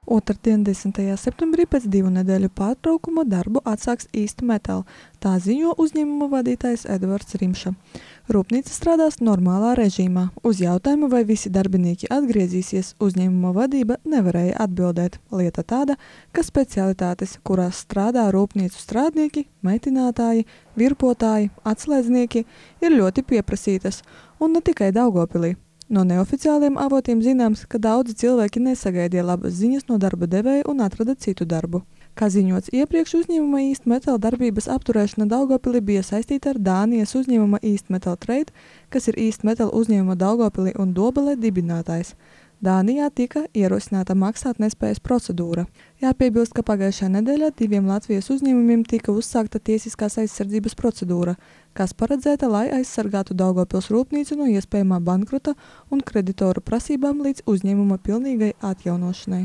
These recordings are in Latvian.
Otrdien, 10. septembrī pēc 2 nedēļu pārtraukuma darbu atsāks East Metal, tā ziņo uzņēmuma vadītājs Edvards Rimša. Rūpnīca strādās normālā režīmā. Uz jautājumu, vai visi darbinieki atgriezīsies, uzņēmuma vadība nevarēja atbildēt. Lieta tāda, ka specialitātes, kurās strādā rūpnīcu strādnieki, meitinātāji, virpotāji, atslēdznieki, ir ļoti pieprasītas, un ne tikai Daugavpilī. No neoficiāliem avotiem zināms, ka daudzi cilvēki nesagaidīja labas ziņas no darba devēja un atrada citu darbu. Kā ziņots iepriekš, uzņēmuma East Metal darbības apturēšana Daugavpilī bija saistīta ar Dānijas uzņēmuma East Metal Trade, kas ir East Metal uzņēmuma Daugavpilī un Dobelē dibinātājs. Dānijā tika ierosināta maksātnespējas procedūra. Jāpiebilst, ka pagājušajā nedēļā 2 Latvijas uzņēmumiem tika uzsākta tiesiskās aizsardzības procedūra, kas paredzēta, lai aizsargātu Daugavpils rūpnīcu no iespējamā bankrota un kreditoru prasībām līdz uzņēmuma pilnīgai atjaunošanai.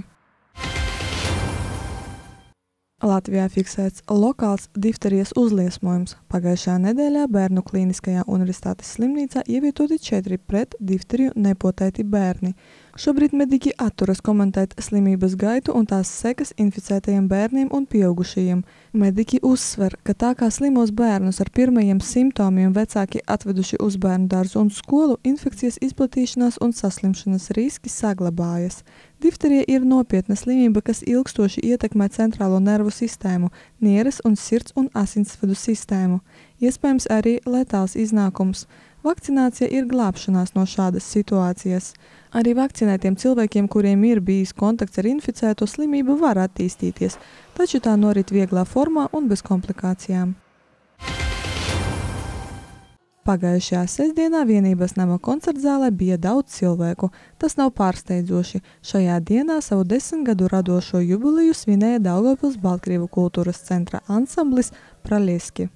Latvijā fiksēts lokāls difterijas uzliesmojums. Pagājušajā nedēļā Bērnu klīniskajā universitātes slimnīcā ievietoti 4 pret difteriju nepotēti bērni. Šobrīd mediķi atturas komentēt slimības gaitu un tās sekas inficētajiem bērniem un pieaugušajiem. Mediķi uzsver, ka tā kā slimos bērnus ar pirmajiem simptomiem vecāki atveduši uz bērnu dārzu un skolu, infekcijas izplatīšanās un saslimšanas riski saglabājas. Difterija ir nopietna slimība, kas ilgstoši ietekmē centrālo nervu sistēmu, nieres un sirds un asinsvadu sistēmu. Iespējams arī letāls iznākums. Vakcinācija ir glābšanās no šādas situācijas. Arī vakcinētiem cilvēkiem, kuriem ir bijis kontakts ar inficēto slimību, var attīstīties, taču tā norit vieglā formā un bez komplikācijām. Pagājušajā sestdienā Vienības nama koncertzālē bija daudz cilvēku. Tas nav pārsteidzoši. Šajā dienā savu 10 gadu radošo jubileju svinēja Daugavpils Baltkrievu kultūras centra ansamblis Pralieski.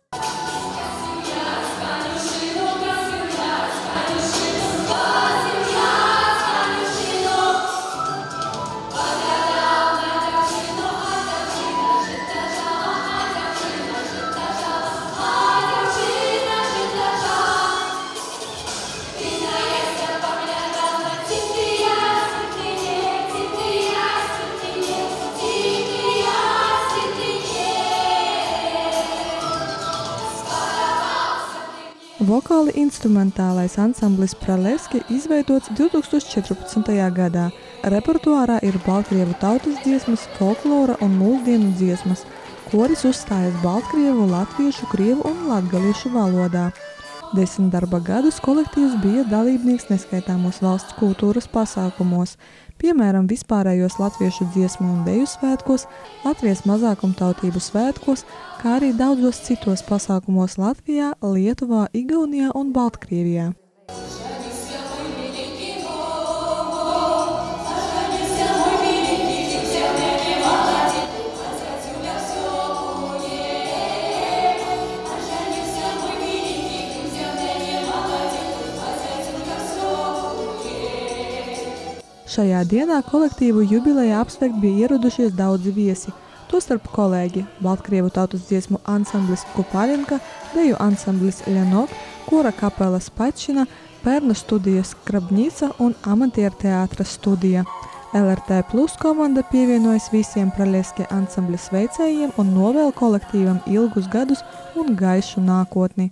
Vokāli instrumentālais ansamblis Pralieski izveidots 2014. gadā. Repertuārā ir baltkrievu tautas dziesmas, folklora un mūsdienu dziesmas. Koris uzstājas baltkrievu, latviešu, krievu un latgaliešu valodā. 10 darba gadus kolektīvs bija dalībnieks neskaitāmos valsts kultūras pasākumos, piemēram, vispārējos latviešu dziesmu un deju svētkos, Latvijas mazākumtautību svētkos, kā arī daudzos citos pasākumos Latvijā, Lietuvā, Igaunijā un Baltkrievijā. Šajā dienā kolektīvu jubilejā apsveikt bija ieradušies daudzi viesi, tostarp kolēģi Baltkrievu tautas dziesmu ansamblis Kupaļenka, deju ansamblis Ļanok, kora kapela Spačina, bērnu studijas Krabņica un amatieru teātra studija. LRT Plus komanda pievienojas visiem Pralieski ansambļa sveicējiem un novēl kolektīvam ilgus gadus un gaišu nākotni.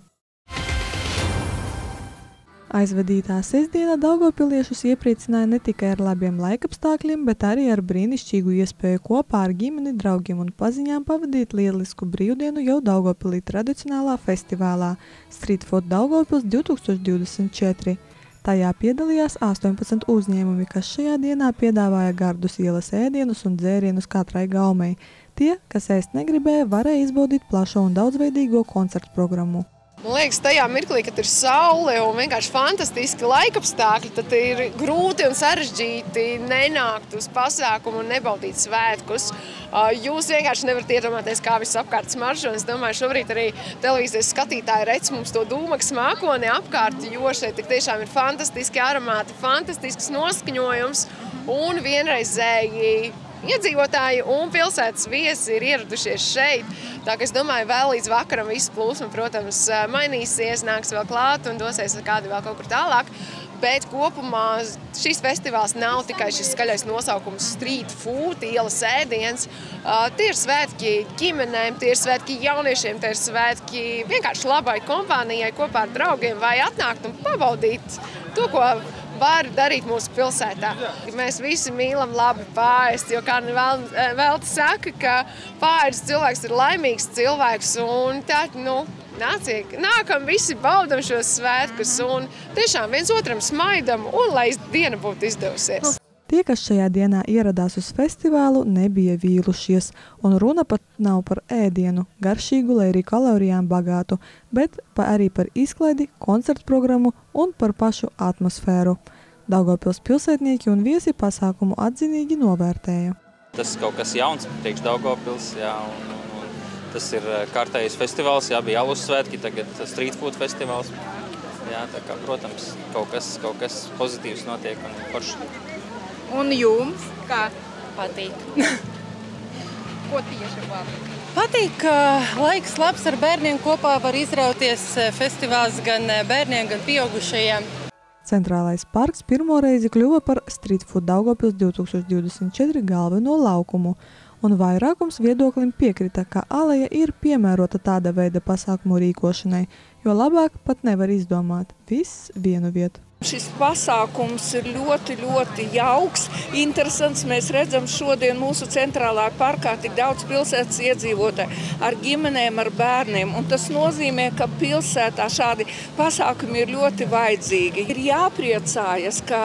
Aizvadītā sestdiena daugavpiliešus iepriecināja ne tikai ar labiem laikapstākļiem, bet arī ar brīnišķīgu iespēju kopā ar ģimeni, draugiem un paziņām pavadīt lielisku brīvdienu jau Daugavpilī tradicionālā festivālā Street Food Daugavpils 2024. Tajā piedalījās 18 uzņēmumi, kas šajā dienā piedāvāja gardus ielas ēdienus un dzērienus katrai gaumei. Tie, kas ēst negribēja, varēja izbaudīt plašo un daudzveidīgo koncertu programmu. Man liekas, tajā mirklī, kad ir saule un vienkārši fantastiski laikapstākļi, tad ir grūti un sarežģīti nenākt uz pasākumu un nebaudīt svētkus. Jūs vienkārši nevarat iedomāties, kā viss apkārt smaržo. Es domāju, šobrīd arī televīzijas skatītāji redz mums to dūmaks mākoni apkārt, jo šeit tiešām ir fantastiski aromāti, fantastisks noskaņojums un vienreizēji iedzīvotāji un pilsētas viesi ir ieradušies šeit. Tā ka es domāju, vēl līdz vakaram viss plūsma, protams, mainīsies, nāks vēl klāt un dosies kādi vēl kaut kur tālāk. Bet kopumā šis festivāls nav tikai šis skaļais nosaukums street food, ielas ēdiens. Tie ir svētki ģimenēm, tie ir svētki jauniešiem, tie ir svētki vienkārši labai kompānijai kopā ar draugiem vai atnākt un pabaudīt to, ko var darīt mūsu pilsētā. Mēs visi mīlam labi pārēst, jo kā Velti saka, ka pārēst cilvēks ir laimīgs cilvēks un tā, nākam visi baudam šos svētkus un tiešām viens otram smaidam un lai diena būtu izdevusies. Tie, kas šajā dienā ieradās uz festivālu, nebija vīlušies, un runa pat nav par ēdienu, garšīgu, lai arī kalorijām bagātu, bet arī par izklaidi, koncertu programmu un par pašu atmosfēru. Daugavpils pilsētnieki un viesi pasākumu atzinīgi novērtēja. Tas kaut kas jauns priekš Daugavpils, jā, un tas ir kārtējais festivāls, jā, bija alus svētki, tagad street food festivāls. Jā, tā kā, protams, kaut kas pozitīvs notiek un forši. Un jums kā? Patīk. Ko tieši patīk? Patīk, ka laiks labs ar bērniem kopā var izrauties festivāls gan bērniem, gan pieaugušajiem. Centrālais parks pirmo reizi kļuva par Street Food Daugavpils 2024 galveno laukumu, un vairākums viedoklim piekrita, ka aleja ir piemērota tāda veida pasākumu rīkošanai, jo labāk pat nevar izdomāt. Viss vienu vietu. Šis pasākums ir ļoti, ļoti jauks, interesants. Mēs redzam šodien mūsu centrālā parkā tik daudz pilsētas iedzīvotāju ar ģimenēm, ar bērniem. Un tas nozīmē, ka pilsētā šādi pasākumi ir ļoti vajadzīgi. Ir jāpriecājas, ka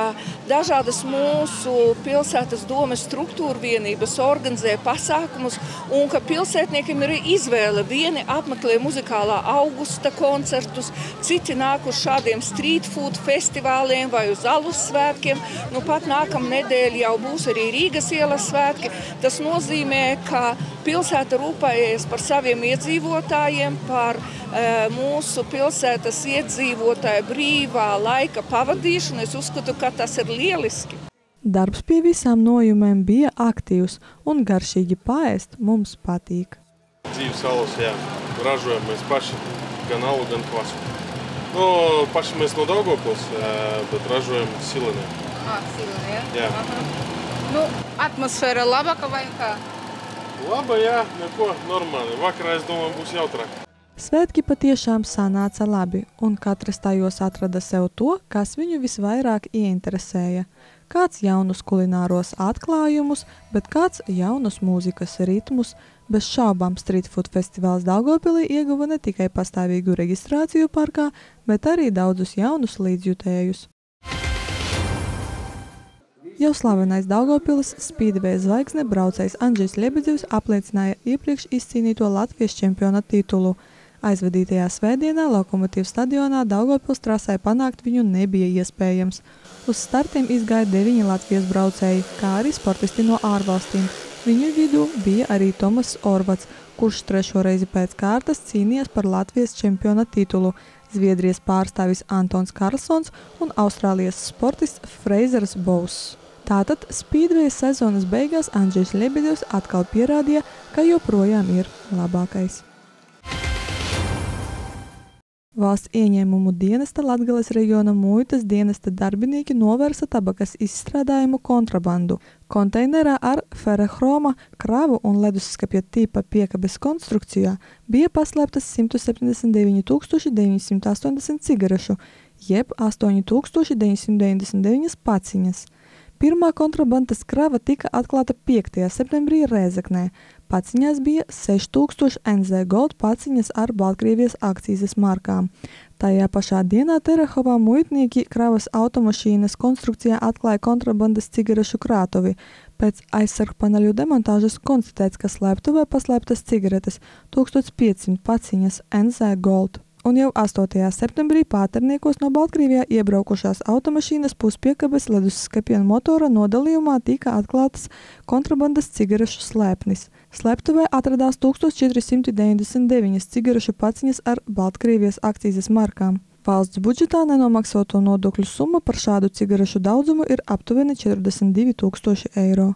dažādas mūsu pilsētas domes struktūra vienības organizē pasākumus un ka pilsētniekiem ir izvēle. Vieni apmeklē muzikālā augusta koncertus, citi nāk uz šādiem street food festivāliem vai uz alus svētkiem. Pat nākamā nedēļa jau būs arī Rīgas ielas svētki. Tas nozīmē, ka pilsēta rūpējas par saviem iedzīvotājiem, par mūsu pilsētas iedzīvotāju brīvā laika pavadīšanu. Es uzskatu, ka tas ir lieliski. Darbs pie visām nojumēm bija aktīvs un garšīgi paēst mums patīk. Dzīves alus, jā. Ražojam mēs paši gan alu, gan kvasu. Paši mēs no Daugavpils, bet ražojam Silenē. Silenē? Jā. Atmosfēra labāka vai kā? Laba, jā, neko, normāli. Vakarā, es domāju, būs jautrāk. Svētki patiešām sanāca labi, un katrs tajos atrada sev to, kas viņu visvairāk ieinteresēja. Kāds jaunus kulināros atklājumus, bet kāds jaunus mūzikas ritmus. Bez šaubām Street Food festivāls Daugavpilī ieguva ne tikai pastāvīgu reģistrāciju parkā, bet arī daudzus jaunus līdzjutējus. Jau slavenais Daugavpilis spīdveja zvaigzne braucējs Andžejs Ļebedevs apliecināja iepriekš izcīnīto Latvijas čempiona titulu. Aizvadītajā svētdienā Lokomotīvu stadionā Daugavpils trasē panākt viņu nebija iespējams. Uz startiem izgāja 9 Latvijas braucēji, kā arī sportisti no ārvalstīm. Viņu vidū bija arī Tomas Orvats, kurš 3. reizi pēc kārtas cīnījās par Latvijas čempiona titulu, Zviedrijas pārstāvis Antons Karlsons un Austrālijas sportists Freizers Bouss. Tātad spīdveja sezonas beigās Andžejs Ļebedevs atkal pierādīja, ka joprojām ir labākais. Valsts ieņēmumu dienesta Latgales reģiona muitas dienesta darbinieki novērsa tabakas izstrādājumu kontrabandu. Konteinerā ar ferohroma, kravu un leduskapja tipa piekabes konstrukcijā bija paslēptas 179 980 cigarešu, jeb 8999 paciņas. Pirmā kontrabandas krava tika atklāta 5. septembrī Rēzeknē. Paciņās bija 6000 NZ Gold paciņas ar Baltkrievijas akcīzes markām. Tajā pašā dienā Terehovā muitnieki kravas automašīnas konstrukcijā atklāja kontrabandas cigarešu krātuvi. Pēc aizsargpaneļu demontāžas konstatēts, ka slēptuvē paslēptas cigaretes 1500 paciņas NZ Gold. Un jau 8. septembrī Pāterniekos no Baltkrievijā iebraukušās automašīnas puspiekabes leduskapja motora nodalījumā tika atklātas kontrabandas cigarešu slēpnis. Slēptuvē atradās 1499 cigarešu paciņas ar Baltkrievijas akcīzes markām. Valsts budžetā nenomaksāto nodokļu summa par šādu cigarešu daudzumu ir aptuveni 42 000 eiro.